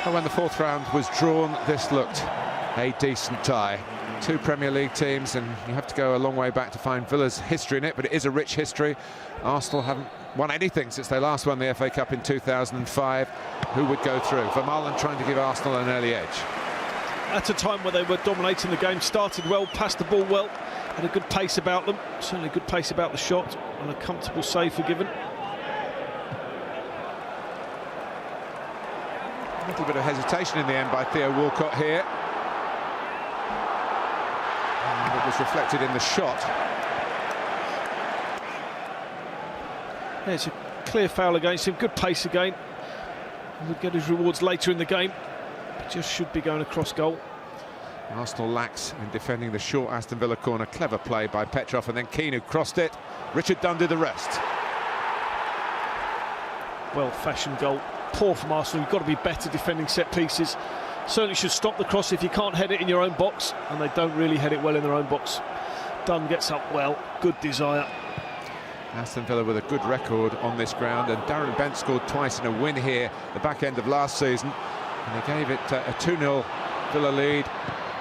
Well, when the fourth round was drawn, this looked a decent tie. Two Premier League teams, and you have to go a long way back to find Villa's history in it, but it is a rich history. Arsenal haven't won anything since they last won the FA Cup in 2005. Who would go through? Vermaelen trying to give Arsenal an early edge. At a time where they were dominating the game, started well, passed the ball well, had a good pace about them, certainly a good pace about the shot, and a comfortable save forgiven. A little bit of hesitation in the end by Theo Walcott here. And it was reflected in the shot. Yeah, it's a clear foul against him, good pace again. He would get his rewards later in the game, but just should be going across goal. Arsenal lacks in defending the short Aston Villa corner. Clever play by Petrov, and then Keane, who crossed it. Richard Dunne did the rest. Well-fashioned goal. Poor from Arsenal. You've got to be better defending set pieces. Certainly should stop the cross if you can't head it in your own box, and they don't really head it well in their own box. Dunne gets up well, good desire. Aston Villa with a good record on this ground, and Darren Bent scored twice in a win here the back end of last season, and they gave it a 2-0 Villa lead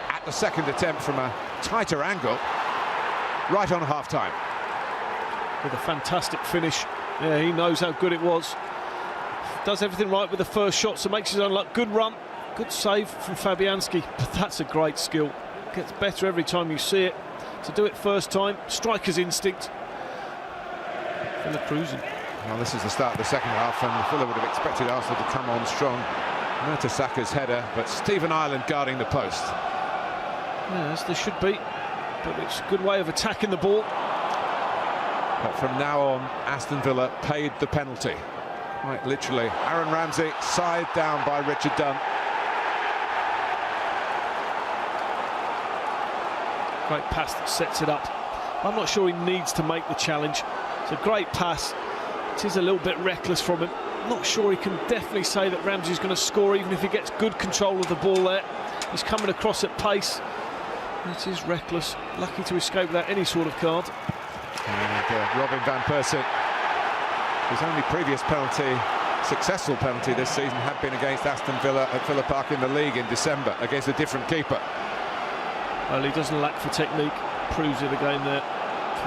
at the second attempt from a tighter angle right on half-time. With a fantastic finish. Yeah, he knows how good it was. Does everything right with the first shot, so makes his own luck. Good run, good save from Fabianski, but that's a great skill. Gets better every time you see it. To do it first time, striker's instinct. Villa cruising. Well, this is the start of the second half, and Villa would have expected Arsenal to come on strong. Mertesack's header, but Stephen Ireland guarding the post. Yes, there should be, but it's a good way of attacking the ball. But from now on, Aston Villa paid the penalty. Quite literally. Aaron Ramsey, side down by Richard Dunne. Great pass that sets it up. I'm not sure he needs to make the challenge. It's a great pass. It is a little bit reckless from him. I'm not sure he can definitely say that Ramsey's going to score, even if he gets good control of the ball there. He's coming across at pace. It is reckless. Lucky to escape without any sort of card. And Robin van Persie, his only previous penalty, successful penalty this season, had been against Aston Villa at Villa Park in the league in December against a different keeper. Well, he doesn't lack for technique. Proves it again there.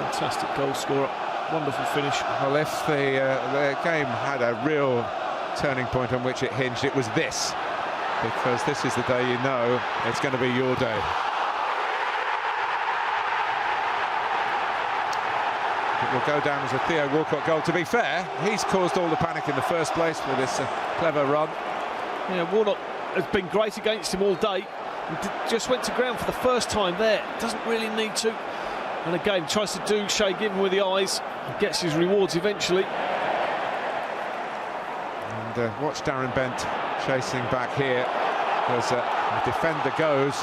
Fantastic goal scorer. Wonderful finish. Well, if the game had a real turning point on which it hinged, it was this, because this is the day you know it's going to be your day. It will go down as a Theo Walcott goal. To be fair, he's caused all the panic in the first place with this clever run. Yeah, Warnock has been great against him all day. He just went to ground for the first time there. Doesn't really need to. And again, tries to do Shay Given with the eyes and gets his rewards eventually. And watch Darren Bent chasing back here. As the defender goes,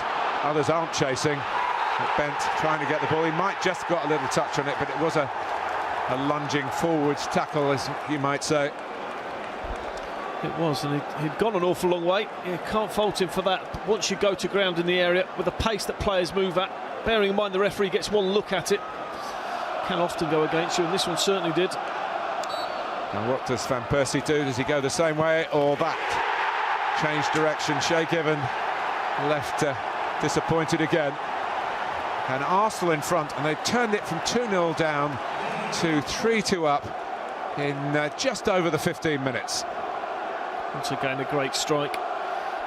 others aren't chasing. But Bent trying to get the ball. He might just got a little touch on it, but it was a lunging forwards tackle, as you might say. It was, and he'd gone an awful long way. You can't fault him for that. But once you go to ground in the area with the pace that players move at, bearing in mind the referee gets one look at it, can often go against you, and this one certainly did. And what does Van Persie do? Does he go the same way or that? Change direction. Shay Given left disappointed again. And Arsenal in front, and they turned it from 2-0 down to 3-2 up in just over the 15 minutes. Once again, a great strike.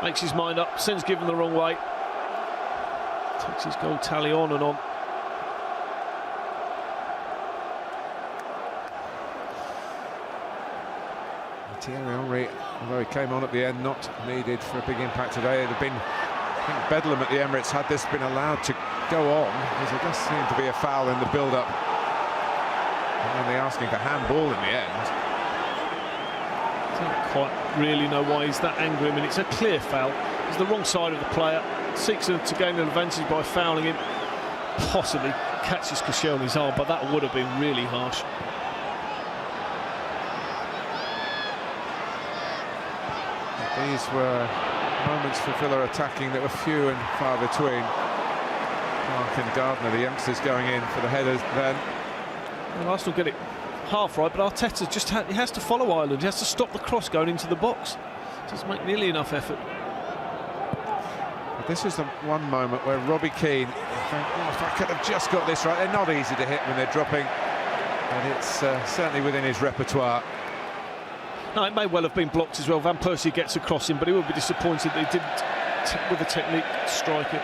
Makes his mind up, sends Given the wrong way. Takes his goal tally on and on. Thierry Henry, although he came on at the end, not needed for a big impact today. It had been, I think, bedlam at the Emirates had this been allowed to go on, because there does seem to be a foul in the build-up. And then they're asking for handball in the end. Don't quite really know why he's that angry. I mean, it's a clear foul. He's the wrong side of the player. Seeks to gain an advantage by fouling him. Possibly catches Koscielny's arm, but that would have been really harsh. These were moments for Villa attacking that were few and far between. Clark and Gardner, the youngsters, going in for the headers then. Well, Arsenal get it half right, but Arteta just he has to follow Ireland. He has to stop the cross going into the box. Doesn't make nearly enough effort. But this is the one moment where Robbie Keane, if I could have just got this right, they're not easy to hit when they're dropping, and it's certainly within his repertoire. No, it may well have been blocked as well. Van Persie gets across him, but he will be disappointed that he didn't, with the technique, strike it.